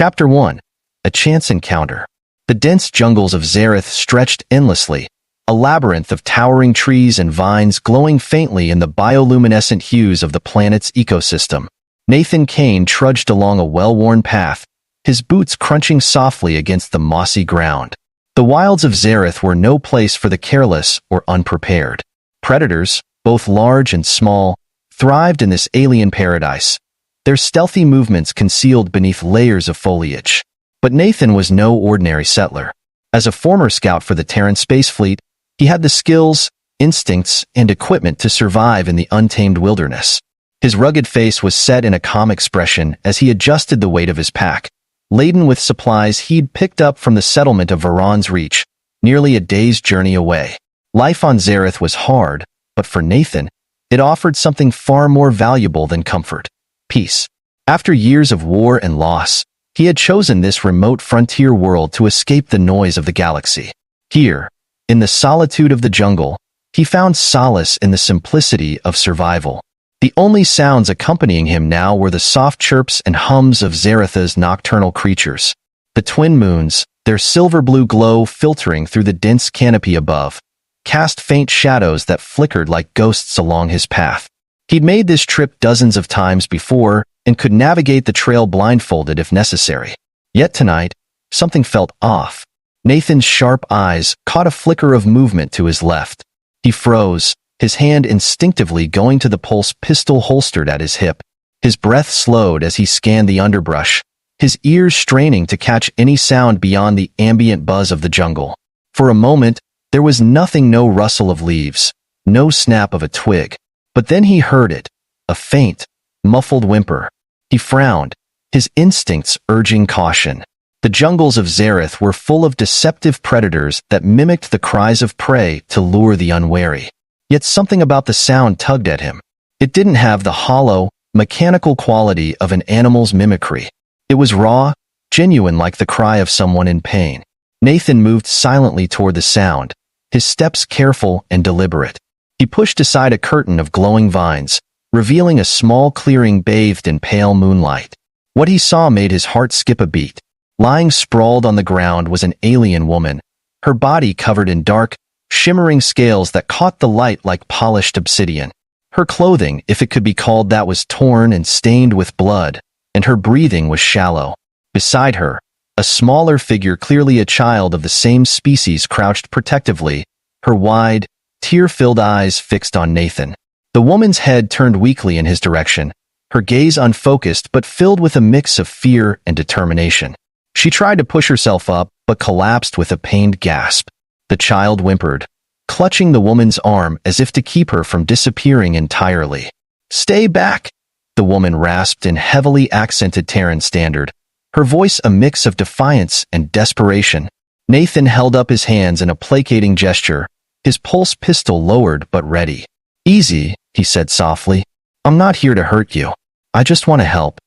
Chapter 1. A Chance Encounter. The dense jungles of Zareth stretched endlessly, a labyrinth of towering trees and vines glowing faintly in the bioluminescent hues of the planet's ecosystem. Nathan Kane trudged along a well-worn path, his boots crunching softly against the mossy ground. The wilds of Zareth were no place for the careless or unprepared. Predators, both large and small, thrived in this alien paradise, their stealthy movements concealed beneath layers of foliage. But Nathan was no ordinary settler. As a former scout for the Terran Space Fleet, he had the skills, instincts, and equipment to survive in the untamed wilderness. His rugged face was set in a calm expression as he adjusted the weight of his pack, laden with supplies he'd picked up from the settlement of Varan's Reach, nearly a day's journey away. Life on Zareth was hard, but for Nathan, it offered something far more valuable than comfort: peace. After years of war and loss, he had chosen this remote frontier world to escape the noise of the galaxy. Here, in the solitude of the jungle, he found solace in the simplicity of survival. The only sounds accompanying him now were the soft chirps and hums of Zaretha's nocturnal creatures. The twin moons, their silver-blue glow filtering through the dense canopy above, cast faint shadows that flickered like ghosts along his path. He'd made this trip dozens of times before and could navigate the trail blindfolded if necessary. Yet tonight, something felt off. Nathan's sharp eyes caught a flicker of movement to his left. He froze, his hand instinctively going to the pulse pistol holstered at his hip. His breath slowed as he scanned the underbrush, his ears straining to catch any sound beyond the ambient buzz of the jungle. For a moment, there was nothing, no rustle of leaves, no snap of a twig. But then he heard it, a faint, muffled whimper. He frowned, his instincts urging caution. The jungles of Zareth were full of deceptive predators that mimicked the cries of prey to lure the unwary. Yet something about the sound tugged at him. It didn't have the hollow, mechanical quality of an animal's mimicry. It was raw, genuine, like the cry of someone in pain. Nathan moved silently toward the sound, his steps careful and deliberate. He pushed aside a curtain of glowing vines, revealing a small clearing bathed in pale moonlight. What he saw made his heart skip a beat. Lying sprawled on the ground was an alien woman, her body covered in dark, shimmering scales that caught the light like polished obsidian. Her clothing, if it could be called that, was torn and stained with blood, and her breathing was shallow. Beside her, a smaller figure, clearly a child of the same species, crouched protectively, her wide, tear-filled eyes fixed on Nathan. The woman's head turned weakly in his direction, her gaze unfocused but filled with a mix of fear and determination. She tried to push herself up, but collapsed with a pained gasp. The child whimpered, clutching the woman's arm as if to keep her from disappearing entirely. "Stay back," the woman rasped in heavily accented Terran standard, her voice a mix of defiance and desperation. Nathan held up his hands in a placating gesture, his pulse pistol lowered but ready. "Easy," he said softly. "I'm not here to hurt you. I just want to help."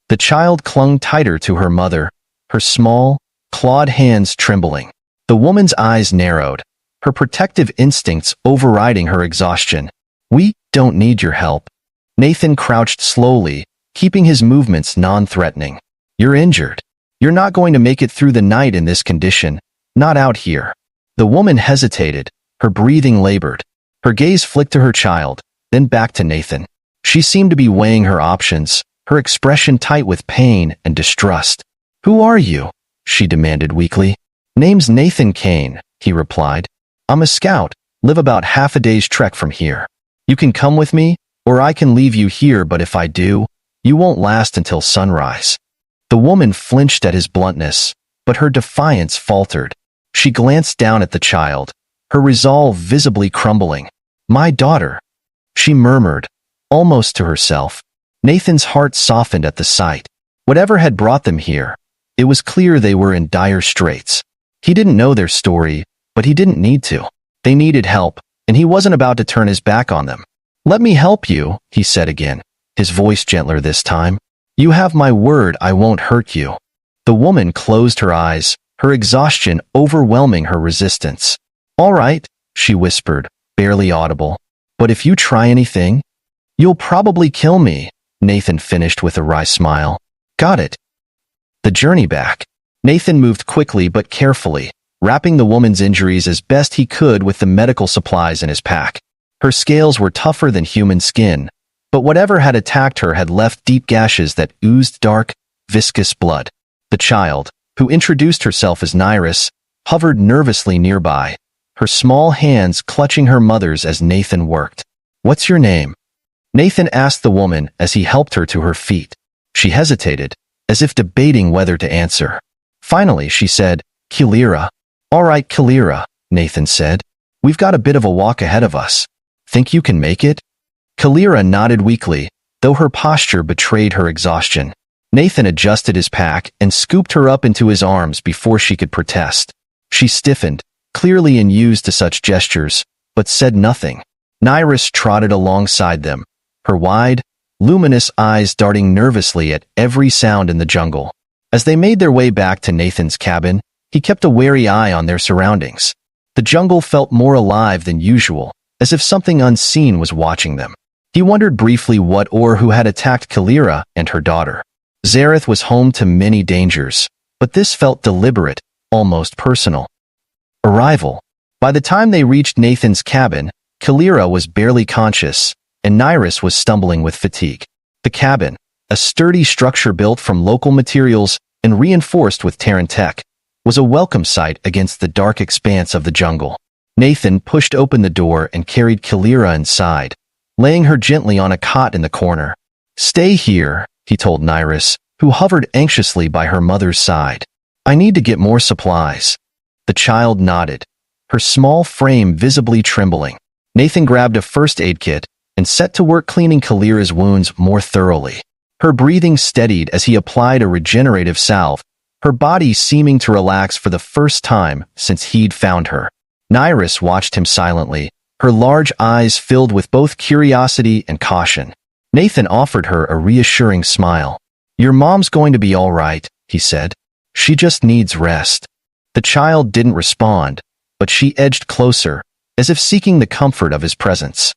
The child clung tighter to her mother, her small, clawed hands trembling. The woman's eyes narrowed, her protective instincts overriding her exhaustion. "We don't need your help." Nathan crouched slowly, keeping his movements non-threatening. "You're injured. You're not going to make it through the night in this condition, not out here." The woman hesitated, her breathing labored. Her gaze flicked to her child, then back to Nathan. She seemed to be weighing her options, her expression tight with pain and distrust. "Who are you?" she demanded weakly. "Name's Nathan Kane," he replied. "I'm a scout, live about half a day's trek from here. You can come with me, or I can leave you here, but if I do, you won't last until sunrise." The woman flinched at his bluntness, but her defiance faltered. She glanced down at the child, her resolve visibly crumbling. "My daughter," she murmured, almost to herself. Nathan's heart softened at the sight. Whatever had brought them here, it was clear they were in dire straits. He didn't know their story, but he didn't need to. They needed help, and he wasn't about to turn his back on them. "Let me help you," he said again, his voice gentler this time. "You have my word I won't hurt you." The woman closed her eyes, her exhaustion overwhelming her resistance. "All right," she whispered, barely audible. "But if you try anything, you'll probably kill me," Nathan finished with a wry smile. "Got it." The journey back. Nathan moved quickly but carefully, wrapping the woman's injuries as best he could with the medical supplies in his pack. Her scales were tougher than human skin, but whatever had attacked her had left deep gashes that oozed dark, viscous blood. The child, who introduced herself as Nyrus, hovered nervously nearby, her small hands clutching her mother's as Nathan worked. "What's your name?" Nathan asked the woman as he helped her to her feet. She hesitated, as if debating whether to answer. Finally, she said, "Kalira." "All right, Kalira," Nathan said. "We've got a bit of a walk ahead of us. Think you can make it?" Kalira nodded weakly, though her posture betrayed her exhaustion. Nathan adjusted his pack and scooped her up into his arms before she could protest. She stiffened, clearly unused to such gestures, but said nothing. Nyrus trotted alongside them, her wide, luminous eyes darting nervously at every sound in the jungle. As they made their way back to Nathan's cabin, he kept a wary eye on their surroundings. The jungle felt more alive than usual, as if something unseen was watching them. He wondered briefly what or who had attacked Kalira and her daughter. Zareth was home to many dangers, but this felt deliberate, almost personal. Arrival. By the time they reached Nathan's cabin, Kalira was barely conscious, and Nyrus was stumbling with fatigue. The cabin, a sturdy structure built from local materials and reinforced with Terran tech, was a welcome sight against the dark expanse of the jungle. Nathan pushed open the door and carried Kalira inside, laying her gently on a cot in the corner. "Stay here," he told Nyrus, who hovered anxiously by her mother's side. "I need to get more supplies." The child nodded, her small frame visibly trembling. Nathan grabbed a first aid kit and set to work cleaning Kalira's wounds more thoroughly. Her breathing steadied as he applied a regenerative salve, her body seeming to relax for the first time since he'd found her. Nyrus watched him silently, her large eyes filled with both curiosity and caution. Nathan offered her a reassuring smile. "Your mom's going to be all right," he said. "She just needs rest." The child didn't respond, but she edged closer, as if seeking the comfort of his presence.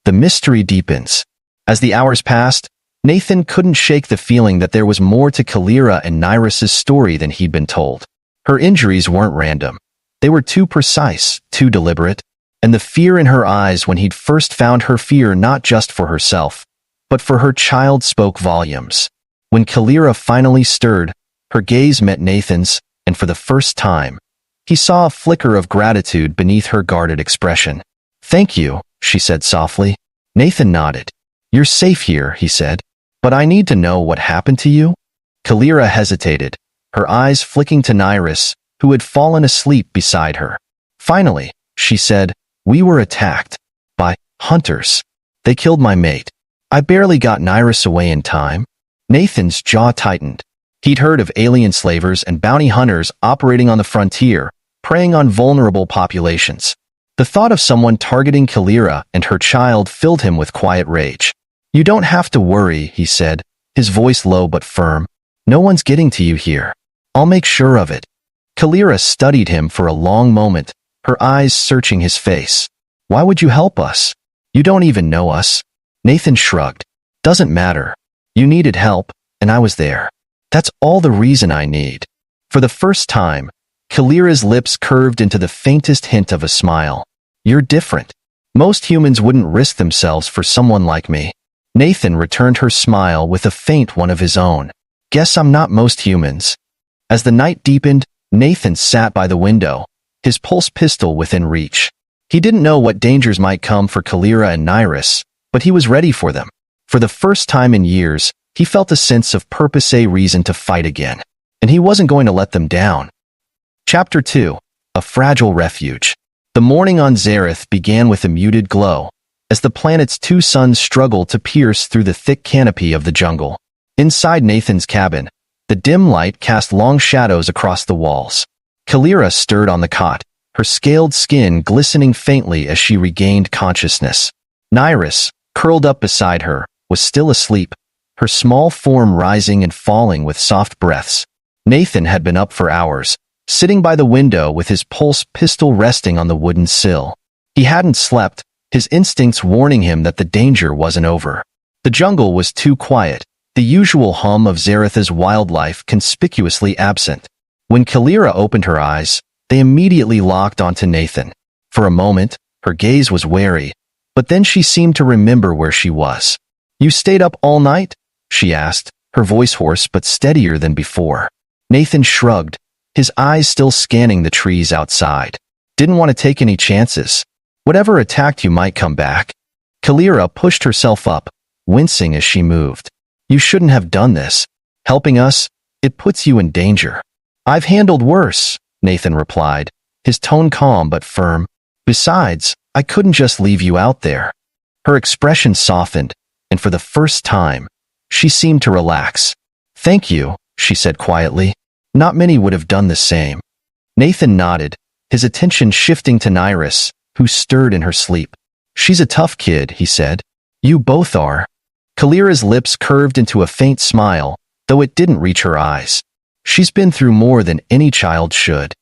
The mystery deepens. As the hours passed, Nathan couldn't shake the feeling that there was more to Kalira and Nyrus's story than he'd been told. Her injuries weren't random. They were too precise, too deliberate, and the fear in her eyes when he'd first found her fear not just for herself, but for her child spoke volumes. When Kalira finally stirred, her gaze met Nathan's, and for the first time, he saw a flicker of gratitude beneath her guarded expression. "Thank you," she said softly. Nathan nodded. "You're safe here," he said. "But I need to know what happened to you." Kalira hesitated, her eyes flicking to Nyrus, who had fallen asleep beside her. Finally, she said, "We were attacked by hunters. They killed my mate. I barely got Nyrus away in time." Nathan's jaw tightened. He'd heard of alien slavers and bounty hunters operating on the frontier, preying on vulnerable populations. The thought of someone targeting Kalira and her child filled him with quiet rage. "You don't have to worry," he said, his voice low but firm. "No one's getting to you here. I'll make sure of it." Kalira studied him for a long moment, her eyes searching his face. "Why would you help us? You don't even know us." Nathan shrugged. "Doesn't matter. You needed help, and I was there. That's all the reason I need." For the first time, Kalira's lips curved into the faintest hint of a smile. "You're different. Most humans wouldn't risk themselves for someone like me." Nathan returned her smile with a faint one of his own. "Guess I'm not most humans." As the night deepened, Nathan sat by the window, his pulse pistol within reach. He didn't know what dangers might come for Kalira and Nyrus, but he was ready for them. For the first time in years, he felt a sense of purpose, a reason to fight again, and he wasn't going to let them down. Chapter 2. A Fragile Refuge. The morning on Zareth began with a muted glow, as the planet's two suns struggled to pierce through the thick canopy of the jungle. Inside Nathan's cabin, the dim light cast long shadows across the walls. Kalira stirred on the cot, her scaled skin glistening faintly as she regained consciousness. Nyrus, curled up beside her, was still asleep, her small form rising and falling with soft breaths. Nathan had been up for hours, sitting by the window with his pulse pistol resting on the wooden sill. He hadn't slept, his instincts warning him that the danger wasn't over. The jungle was too quiet, the usual hum of Zaratha's wildlife conspicuously absent. When Kalira opened her eyes, they immediately locked onto Nathan. For a moment, her gaze was wary, but then she seemed to remember where she was. "You stayed up all night?" she asked, her voice hoarse but steadier than before. Nathan shrugged, his eyes still scanning the trees outside. "Didn't want to take any chances. Whatever attacked you might come back." Kalira pushed herself up, wincing as she moved. "You shouldn't have done this. Helping us, it puts you in danger." "I've handled worse," Nathan replied, his tone calm but firm. "Besides, I couldn't just leave you out there." Her expression softened, and for the first time, she seemed to relax. "Thank you," she said quietly. "Not many would have done the same." Nathan nodded, his attention shifting to Nyrus, who stirred in her sleep. "She's a tough kid," he said. "You both are." Kalira's lips curved into a faint smile, though it didn't reach her eyes. "She's been through more than any child should."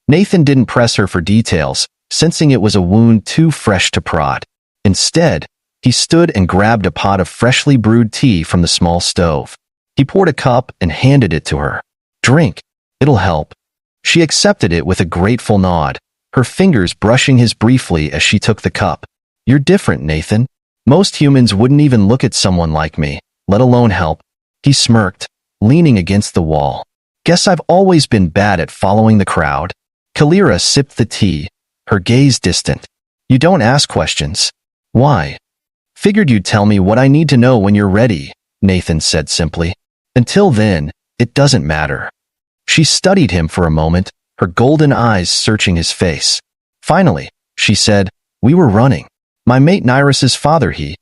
Nathan didn't press her for details, sensing it was a wound too fresh to prod. Instead, he stood and grabbed a pot of freshly brewed tea from the small stove. He poured a cup and handed it to her. "Drink. It'll help." She accepted it with a grateful nod, her fingers brushing his briefly as she took the cup. "You're different, Nathan. Most humans wouldn't even look at someone like me, let alone help." He smirked, leaning against the wall. "Guess I've always been bad at following the crowd." Kalira sipped the tea, her gaze distant. "You don't ask questions." "Why?" "Figured you'd tell me what I need to know when you're ready," Nathan said simply. "Until then, it doesn't matter." She studied him for a moment, her golden eyes searching his face. Finally, she said, "We were running. My mate Nyrus's father, he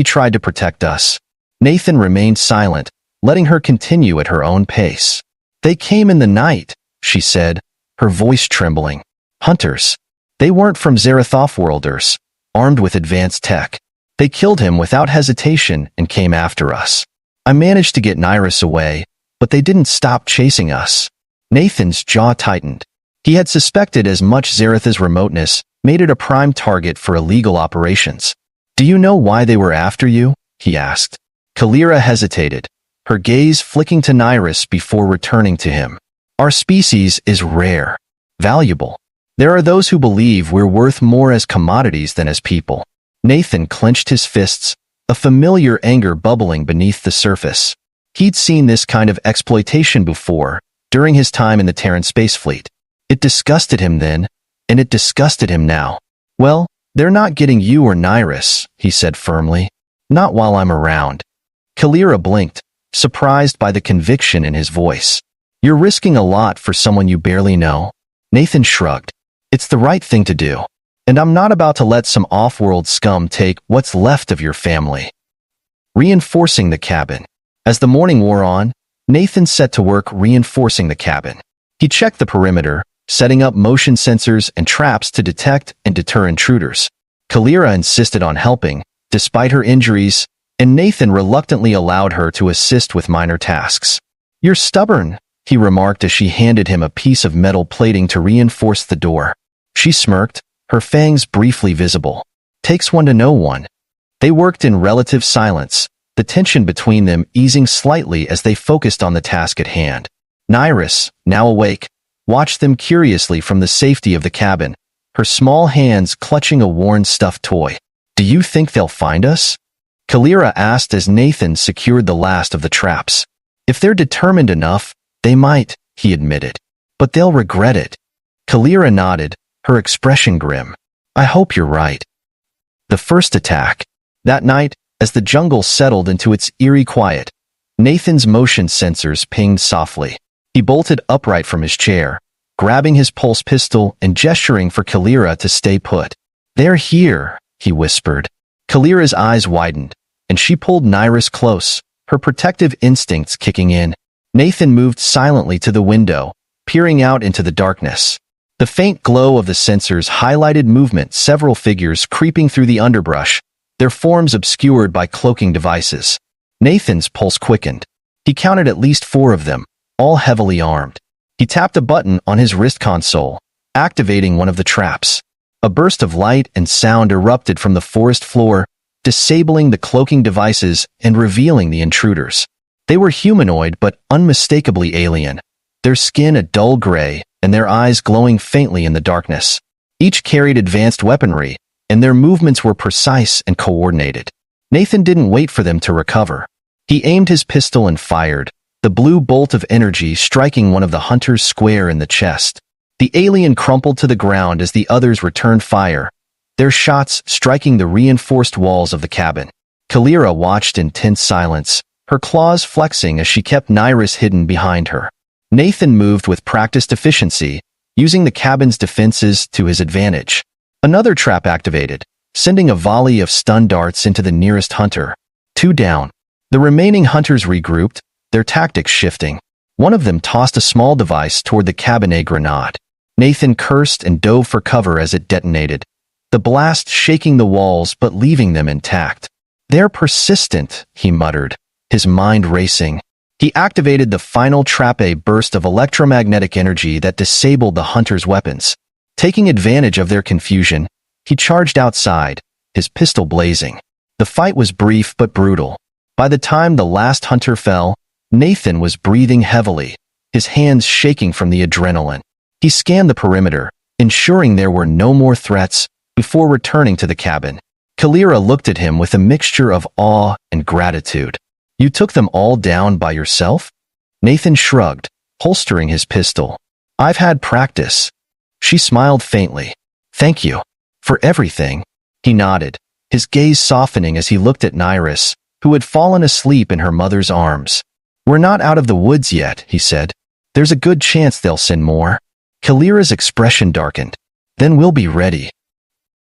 tried to protect us." Nathan remained silent, letting her continue at her own pace. "They came in the night," she said, her voice trembling. "Hunters. They weren't from Zarath offworlders, armed with advanced tech. They killed him without hesitation and came after us. I managed to get Nyrus away, but they didn't stop chasing us." Nathan's jaw tightened. He had suspected as much. Zaratha's remoteness made it a prime target for illegal operations. "Do you know why they were after you?" he asked. Kalira hesitated, her gaze flicking to Nyrus before returning to him. "Our species is rare, valuable. There are those who believe we're worth more as commodities than as people." Nathan clenched his fists, a familiar anger bubbling beneath the surface. He'd seen this kind of exploitation before, during his time in the Terran space fleet. It disgusted him then, and it disgusted him now. "Well, they're not getting you or Nyrus," he said firmly. "Not while I'm around." Kalira blinked, surprised by the conviction in his voice. "You're risking a lot for someone you barely know." Nathan shrugged. "It's the right thing to do. And I'm not about to let some off-world scum take what's left of your family." Reinforcing the cabin. As the morning wore on, Nathan set to work reinforcing the cabin. He checked the perimeter, setting up motion sensors and traps to detect and deter intruders. Kalira insisted on helping, despite her injuries, and Nathan reluctantly allowed her to assist with minor tasks. "You're stubborn," he remarked as she handed him a piece of metal plating to reinforce the door. She smirked, her fangs briefly visible. "Takes one to know one." They worked in relative silence, the tension between them easing slightly as they focused on the task at hand. Nyrus, now awake, watched them curiously from the safety of the cabin, her small hands clutching a worn stuffed toy. "Do you think they'll find us?" Kalira asked as Nathan secured the last of the traps. "If they're determined enough, they might," he admitted. "But they'll regret it." Kalira nodded, her expression grim. "I hope you're right." The first attack. That night, as the jungle settled into its eerie quiet, Nathan's motion sensors pinged softly. He bolted upright from his chair, grabbing his pulse pistol and gesturing for Kalira to stay put. "They're here," he whispered. Kalira's eyes widened, and she pulled Nyrus close, her protective instincts kicking in. Nathan moved silently to the window, peering out into the darkness. The faint glow of the sensors highlighted movement, several figures creeping through the underbrush, their forms obscured by cloaking devices. Nathan's pulse quickened. He counted at least 4 of them, all heavily armed. He tapped a button on his wrist console, activating one of the traps. A burst of light and sound erupted from the forest floor, disabling the cloaking devices and revealing the intruders. They were humanoid but unmistakably alien, their skin a dull gray and their eyes glowing faintly in the darkness. Each carried advanced weaponry, and their movements were precise and coordinated. Nathan didn't wait for them to recover. He aimed his pistol and fired, the blue bolt of energy striking one of the hunters square in the chest. The alien crumpled to the ground as the others returned fire, their shots striking the reinforced walls of the cabin. Kalira watched in tense silence, her claws flexing as she kept Nyrus hidden behind her. Nathan moved with practiced efficiency, using the cabin's defenses to his advantage. Another trap activated, sending a volley of stun darts into the nearest hunter. 2 down. The remaining hunters regrouped, their tactics shifting. One of them tossed a small device toward the cabinet grenade. Nathan cursed and dove for cover as it detonated, the blast shaking the walls but leaving them intact. "They're persistent," he muttered, his mind racing. He activated the final trap, a burst of electromagnetic energy that disabled the hunters' weapons. Taking advantage of their confusion, he charged outside, his pistol blazing. The fight was brief but brutal. By the time the last hunter fell, Nathan was breathing heavily, his hands shaking from the adrenaline. He scanned the perimeter, ensuring there were no more threats, before returning to the cabin. Kalira looked at him with a mixture of awe and gratitude. "You took them all down by yourself?" Nathan shrugged, holstering his pistol. "I've had practice." She smiled faintly. "Thank you. For everything." He nodded, his gaze softening as he looked at Nyrus, who had fallen asleep in her mother's arms. "We're not out of the woods yet," he said. "There's a good chance they'll send more." Kalira's expression darkened. "Then we'll be ready."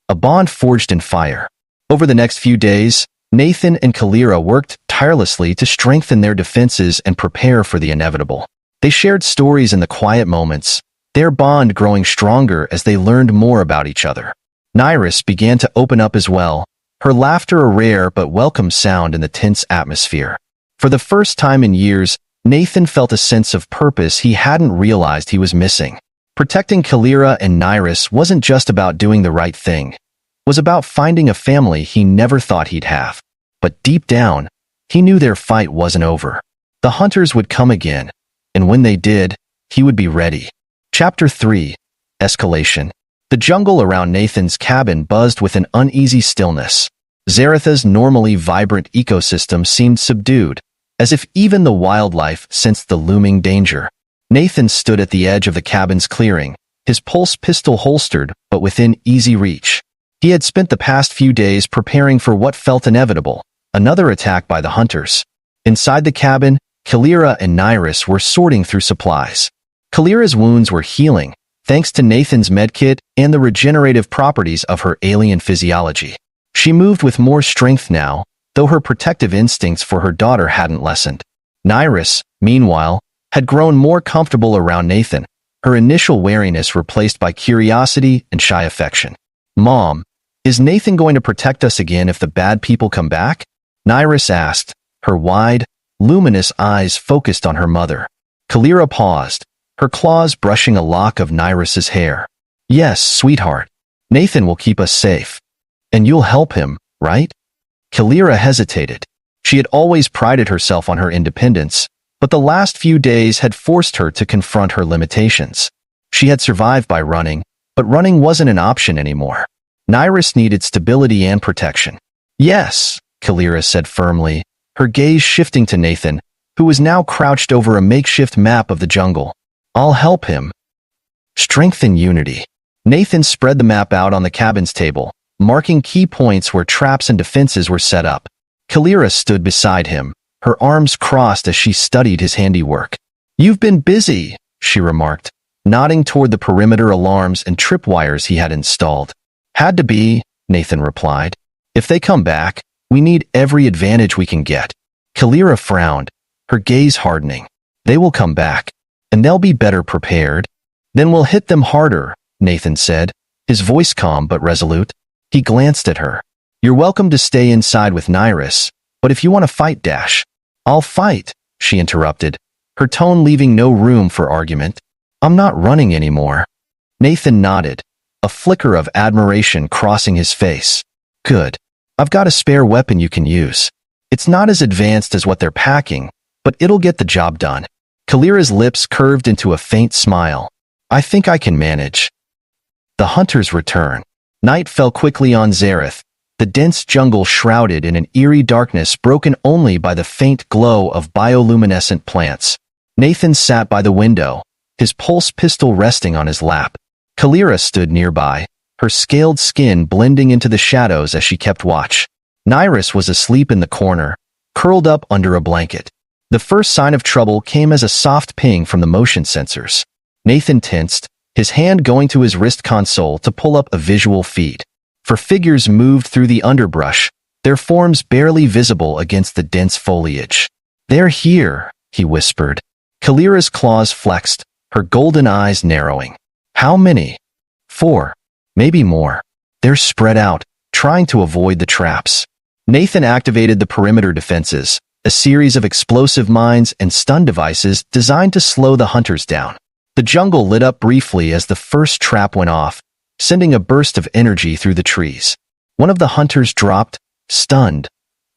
A bond forged in fire. Over the next few days, Nathan and Kalira worked tirelessly to strengthen their defenses and prepare for the inevitable. They shared stories in the quiet moments, their bond growing stronger as they learned more about each other. Nyrus began to open up as well, her laughter a rare but welcome sound in the tense atmosphere. For the first time in years, Nathan felt a sense of purpose he hadn't realized he was missing. Protecting Kalira and Nyrus wasn't just about doing the right thing. It was about finding a family he never thought he'd have. But deep down, he knew their fight wasn't over. The hunters would come again, and when they did, he would be ready. Chapter 3: Escalation. The jungle around Nathan's cabin buzzed with an uneasy stillness. Zaratha's normally vibrant ecosystem seemed subdued, as if even the wildlife sensed the looming danger. Nathan stood at the edge of the cabin's clearing, his pulse pistol holstered but within easy reach. He had spent the past few days preparing for what felt inevitable, another attack by the hunters. Inside the cabin, Kalira and Nyrus were sorting through supplies. Kalira's wounds were healing, thanks to Nathan's medkit and the regenerative properties of her alien physiology. She moved with more strength now, though her protective instincts for her daughter hadn't lessened. Nyrus, meanwhile, had grown more comfortable around Nathan, her initial wariness replaced by curiosity and shy affection. "Mom, is Nathan going to protect us again if the bad people come back?" Nyrus asked, her wide, luminous eyes focused on her mother. Kalira paused, her claws brushing a lock of Nyrus's hair. "Yes, sweetheart. Nathan will keep us safe. And you'll help him, right?" Kalira hesitated. She had always prided herself on her independence, but the last few days had forced her to confront her limitations. She had survived by running, but running wasn't an option anymore. Nyrus needed stability and protection. "Yes," Kalira said firmly, her gaze shifting to Nathan, who was now crouched over a makeshift map of the jungle. "I'll help him." Strength and unity. Nathan spread the map out on the cabin's table, marking key points where traps and defenses were set up. Kalira stood beside him, her arms crossed as she studied his handiwork. "You've been busy," she remarked, nodding toward the perimeter alarms and tripwires he had installed. "Had to be," Nathan replied. "If they come back, we need every advantage we can get." Kalira frowned, her gaze hardening. "They will come back, and they'll be better prepared. Then we'll hit them harder," Nathan said, his voice calm but resolute. He glanced at her. "You're welcome to stay inside with Nyrus, but if you want to fight, Dash." "I'll fight," she interrupted, her tone leaving no room for argument. "I'm not running anymore." Nathan nodded, a flicker of admiration crossing his face. "Good. I've got a spare weapon you can use. It's not as advanced as what they're packing, but it'll get the job done. Kalira's lips curved into a faint smile. I think I can manage. The hunters return. Night fell quickly on Zareth, the dense jungle shrouded in an eerie darkness broken only by the faint glow of bioluminescent plants. Nathan sat by the window, his pulse pistol resting on his lap. Kalira stood nearby, her scaled skin blending into the shadows as she kept watch. Nyrus was asleep in the corner, curled up under a blanket. The first sign of trouble came as a soft ping from the motion sensors. Nathan tensed, his hand going to his wrist console to pull up a visual feed. For figures moved through the underbrush, their forms barely visible against the dense foliage. They're here, he whispered. Kalira's claws flexed, her golden eyes narrowing. How many? 4. Maybe more. They're spread out, trying to avoid the traps. Nathan activated the perimeter defenses, a series of explosive mines and stun devices designed to slow the hunters down. The jungle lit up briefly as the first trap went off, sending a burst of energy through the trees. One of the hunters dropped, stunned,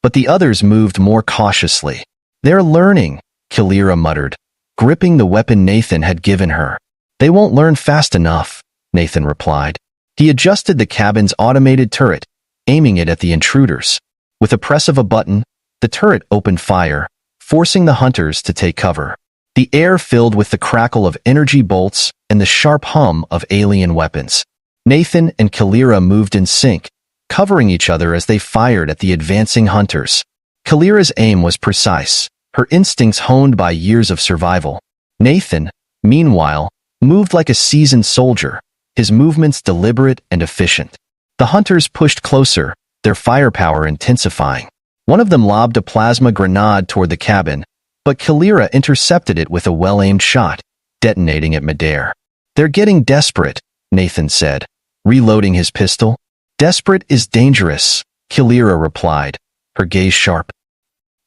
but the others moved more cautiously. They're learning, Kalira muttered, gripping the weapon Nathan had given her. They won't learn fast enough, Nathan replied. He adjusted the cabin's automated turret, aiming it at the intruders. With a press of a button, the turret opened fire, forcing the hunters to take cover. The air filled with the crackle of energy bolts and the sharp hum of alien weapons. Nathan and Kalira moved in sync, covering each other as they fired at the advancing hunters. Kalira's aim was precise, her instincts honed by years of survival. Nathan, meanwhile, moved like a seasoned soldier, his movements deliberate and efficient. The hunters pushed closer, their firepower intensifying. One of them lobbed a plasma grenade toward the cabin, but Kalira intercepted it with a well-aimed shot, detonating at midair. They're getting desperate, Nathan said, reloading his pistol. Desperate is dangerous, Kalira replied, her gaze sharp.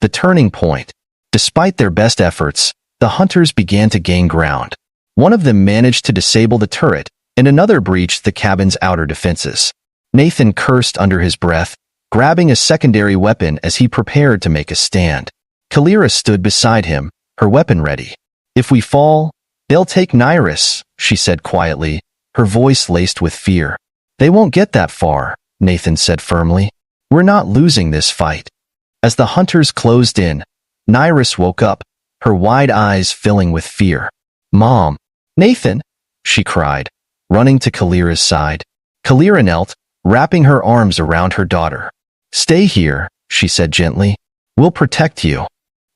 The turning point. Despite their best efforts, the hunters began to gain ground. One of them managed to disable the turret, and another breached the cabin's outer defenses. Nathan cursed under his breath, grabbing a secondary weapon as he prepared to make a stand. Kalira stood beside him, her weapon ready. If we fall, they'll take Nyrus, she said quietly, her voice laced with fear. They won't get that far, Nathan said firmly. We're not losing this fight. As the hunters closed in, Nyrus woke up, her wide eyes filling with fear. Mom! Nathan! She cried, running to Kalira's side. Kalira knelt, wrapping her arms around her daughter. Stay here, she said gently. We'll protect you.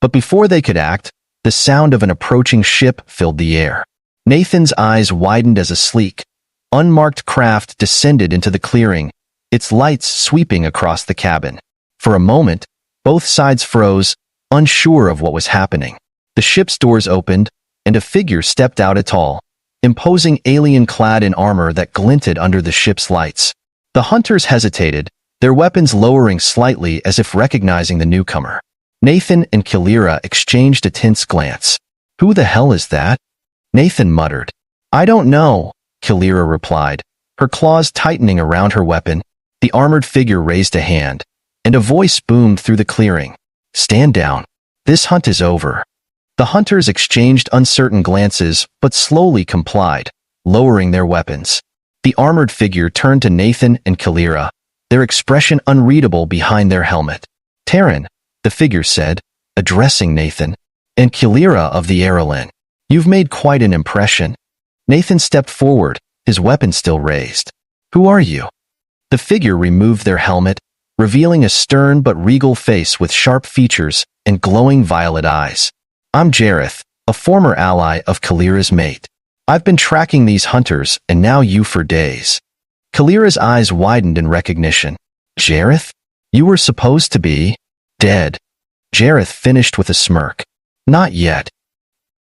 But before they could act, the sound of an approaching ship filled the air. Nathan's eyes widened as a sleek, unmarked craft descended into the clearing, its lights sweeping across the cabin. For a moment, both sides froze, unsure of what was happening. The ship's doors opened, and a figure stepped out tall, imposing alien-clad in armor that glinted under the ship's lights. The hunters hesitated, their weapons lowering slightly as if recognizing the newcomer. Nathan and Kalira exchanged a tense glance. Who the hell is that? Nathan muttered. I don't know, Kalira replied, her claws tightening around her weapon. The armored figure raised a hand, and a voice boomed through the clearing. Stand down. This hunt is over. The hunters exchanged uncertain glances, but slowly complied, lowering their weapons. The armored figure turned to Nathan and Kalira, their expression unreadable behind their helmet. Terran, the figure said, addressing Nathan, and Kalira of the Aerolin. You've made quite an impression. Nathan stepped forward, his weapon still raised. Who are you? The figure removed their helmet, revealing a stern but regal face with sharp features and glowing violet eyes. I'm Jareth, a former ally of Kalira's mate. I've been tracking these hunters and now you for days. Kalira's eyes widened in recognition. Jareth? You were supposed to be dead. Jareth finished with a smirk. Not yet.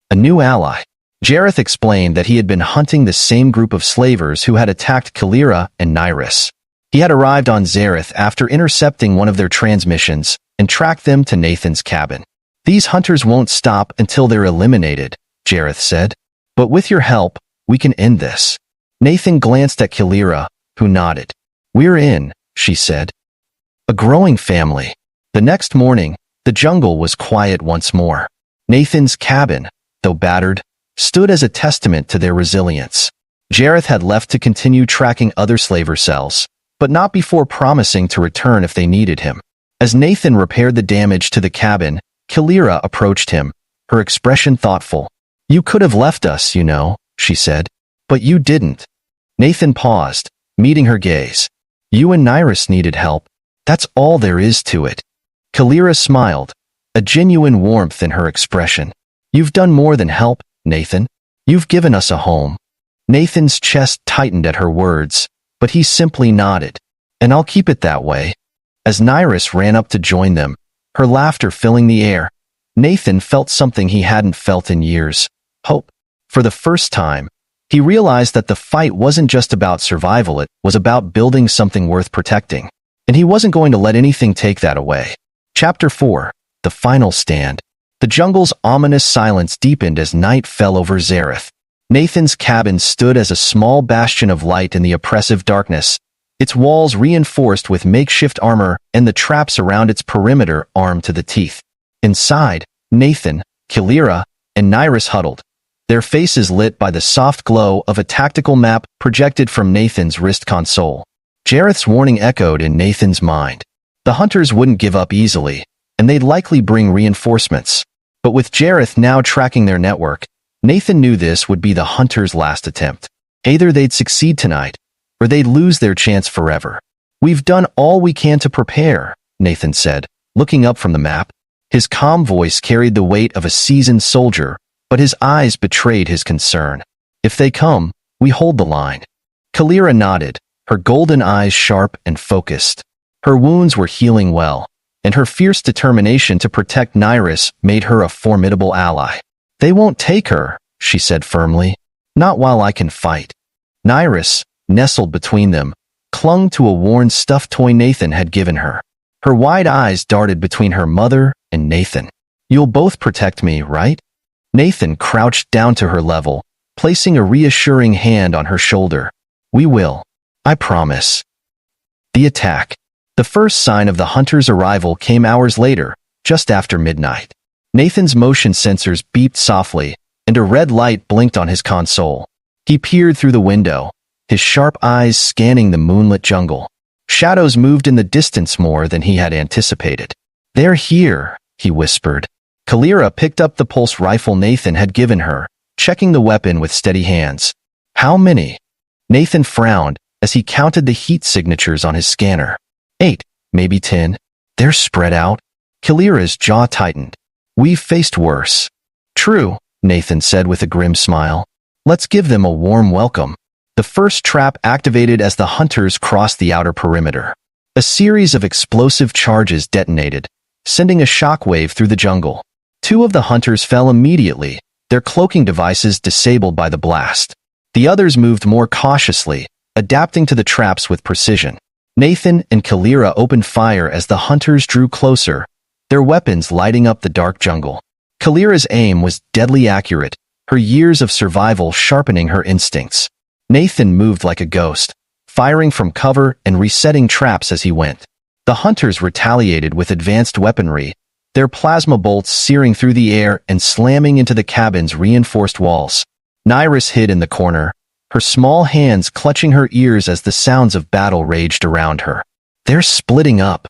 A new ally. Jareth explained that he had been hunting the same group of slavers who had attacked Kalira and Nyrus. He had arrived on Zareth after intercepting one of their transmissions and tracked them to Nathan's cabin. These hunters won't stop until they're eliminated, Jareth said. But with your help, we can end this. Nathan glanced at Kalira, who nodded. We're in, she said. A growing family. The next morning, the jungle was quiet once more. Nathan's cabin, though battered, stood as a testament to their resilience. Jareth had left to continue tracking other slaver cells, but not before promising to return if they needed him. As Nathan repaired the damage to the cabin, Kalira approached him, her expression thoughtful. "You could have left us, you know," she said. "But you didn't." Nathan paused, meeting her gaze. "You and Nyrus needed help. That's all there is to it." Kalira smiled, a genuine warmth in her expression. "You've done more than help, Nathan. You've given us a home." Nathan's chest tightened at her words, but he simply nodded. "And I'll keep it that way." As Nyrus ran up to join them, her laughter filling the air, Nathan felt something he hadn't felt in years: hope. For the first time, he realized that the fight wasn't just about survival, it was about building something worth protecting. And he wasn't going to let anything take that away. Chapter 4: The Final Stand. The jungle's ominous silence deepened as night fell over Zareth. Nathan's cabin stood as a small bastion of light in the oppressive darkness, its walls reinforced with makeshift armor and the traps around its perimeter armed to the teeth. Inside, Nathan, Kalira, and Nyrus huddled, their faces lit by the soft glow of a tactical map projected from Nathan's wrist console. Jareth's warning echoed in Nathan's mind. The hunters wouldn't give up easily, and they'd likely bring reinforcements. But with Jareth now tracking their network, Nathan knew this would be the hunters' last attempt. Either they'd succeed tonight, or they'd lose their chance forever. "We've done all we can to prepare," Nathan said, looking up from the map. His calm voice carried the weight of a seasoned soldier, but his eyes betrayed his concern. "If they come, we hold the line." Kalira nodded, her golden eyes sharp and focused. Her wounds were healing well, and her fierce determination to protect Nyrus made her a formidable ally. "They won't take her," she said firmly. "Not while I can fight." Nyrus, nestled between them, clung to a worn stuffed toy Nathan had given her. Her wide eyes darted between her mother and Nathan. "You'll both protect me, right?" Nathan crouched down to her level, placing a reassuring hand on her shoulder. "We will. I promise." The attack. The first sign of the hunter's arrival came hours later, just after midnight. Nathan's motion sensors beeped softly, and a red light blinked on his console. He peered through the window, his sharp eyes scanning the moonlit jungle. Shadows moved in the distance more than he had anticipated. "They're here," he whispered. Kalira picked up the pulse rifle Nathan had given her, checking the weapon with steady hands. "How many?" Nathan frowned as he counted the heat signatures on his scanner. 8, maybe 10. They're spread out. Kalira's jaw tightened. "We've faced worse." "True," Nathan said with a grim smile. "Let's give them a warm welcome." The first trap activated as the hunters crossed the outer perimeter. A series of explosive charges detonated, sending a shockwave through the jungle. 2 of the hunters fell immediately, their cloaking devices disabled by the blast. The others moved more cautiously, adapting to the traps with precision. Nathan and Kalira opened fire as the hunters drew closer, their weapons lighting up the dark jungle. Kalira's aim was deadly accurate, her years of survival sharpening her instincts. Nathan moved like a ghost, firing from cover and resetting traps as he went. The hunters retaliated with advanced weaponry, their plasma bolts searing through the air and slamming into the cabin's reinforced walls. Nyrus hid in the corner, her small hands clutching her ears as the sounds of battle raged around her. "They're splitting up,"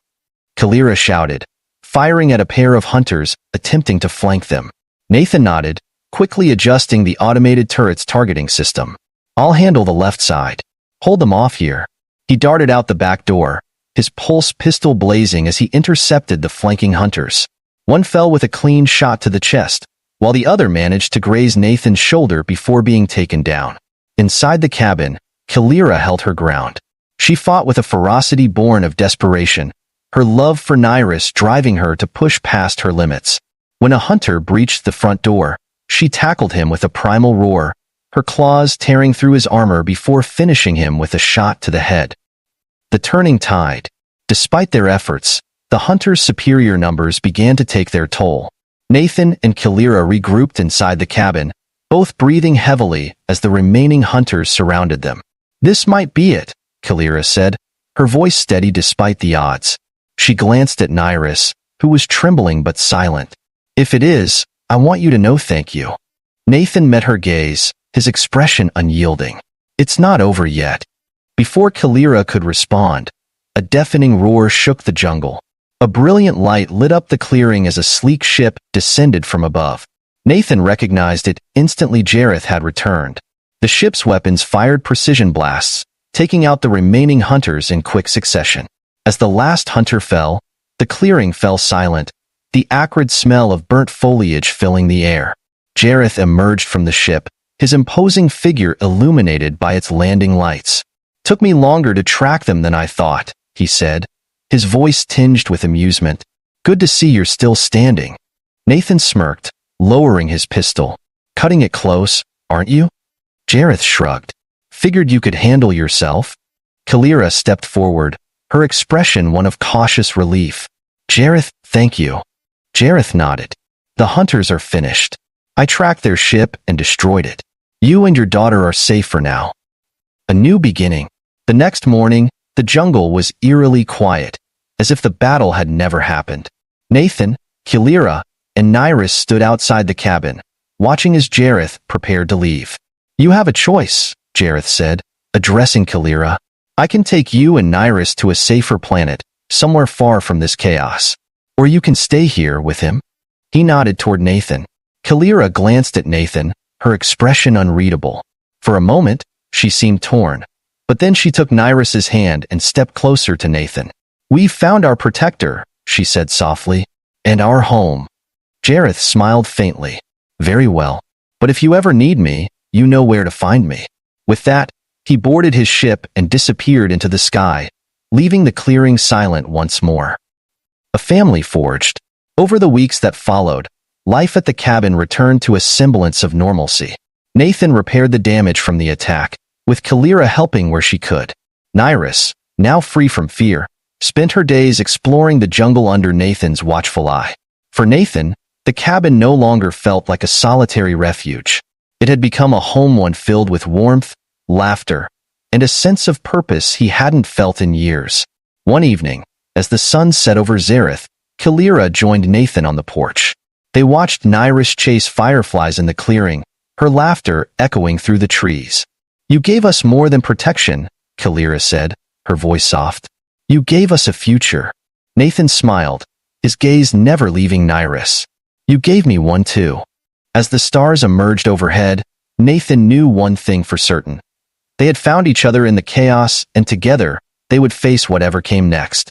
Kalira shouted, firing at a pair of hunters, attempting to flank them. Nathan nodded, quickly adjusting the automated turret's targeting system. "I'll handle the left side. Hold them off here." He darted out the back door, his pulse pistol blazing as he intercepted the flanking hunters. One fell with a clean shot to the chest, while the other managed to graze Nathan's shoulder before being taken down. Inside the cabin, Kalira held her ground. She fought with a ferocity born of desperation, her love for Nyrus driving her to push past her limits. When a hunter breached the front door, she tackled him with a primal roar, her claws tearing through his armor before finishing him with a shot to the head. The turning tide. Despite their efforts, the hunters' superior numbers began to take their toll. Nathan and Kalira regrouped inside the cabin, both breathing heavily as the remaining hunters surrounded them. "This might be it," Kalira said, her voice steady despite the odds. She glanced at Nyrus, who was trembling but silent. "If it is, I want you to know thank you. Nathan met her gaze, his expression unyielding. It's not over yet. Before Kalira could respond, a deafening roar shook the jungle. A brilliant light lit up the clearing as a sleek ship descended from above. Nathan recognized it instantly. Jareth had returned. The ship's weapons fired precision blasts, taking out the remaining hunters in quick succession. As the last hunter fell, the clearing fell silent, the acrid smell of burnt foliage filling the air. Jareth emerged from the ship, his imposing figure illuminated by its landing lights. Took me longer to track them than I thought, he said, his voice tinged with amusement. Good to see you're still standing. Nathan smirked, lowering his pistol. Cutting it close, aren't you? Jareth shrugged. Figured you could handle yourself? Kalira stepped forward, her expression one of cautious relief. Jareth, thank you. Jareth nodded. The hunters are finished. I tracked their ship and destroyed it. You and your daughter are safe for now. A new beginning. The next morning, the jungle was eerily quiet, as if the battle had never happened. Nathan, Kalira, and Nyrus stood outside the cabin, watching as Jareth prepared to leave. You have a choice, Jareth said, addressing Kalira. I can take you and Nyrus to a safer planet, somewhere far from this chaos. Or you can stay here with him. He nodded toward Nathan. Kalira glanced at Nathan, her expression unreadable. For a moment, she seemed torn. But then she took Nyrus's hand and stepped closer to Nathan. We've found our protector, she said softly. And our home. Jareth smiled faintly. Very well. But if you ever need me, you know where to find me. With that, he boarded his ship and disappeared into the sky, leaving the clearing silent once more. A family forged. Over the weeks that followed, life at the cabin returned to a semblance of normalcy. Nathan repaired the damage from the attack, with Kalira helping where she could. Nyrus, now free from fear, spent her days exploring the jungle under Nathan's watchful eye. For Nathan, the cabin no longer felt like a solitary refuge. It had become a home, one filled with warmth, laughter, and a sense of purpose he hadn't felt in years. One evening, as the sun set over Zareth, Kalira joined Nathan on the porch. They watched Nyrus chase fireflies in the clearing, her laughter echoing through the trees. You gave us more than protection, Kalira said, her voice soft. You gave us a future. Nathan smiled, his gaze never leaving Nyrus. You gave me one too. As the stars emerged overhead, Nathan knew one thing for certain. They had found each other in the chaos, and together, they would face whatever came next.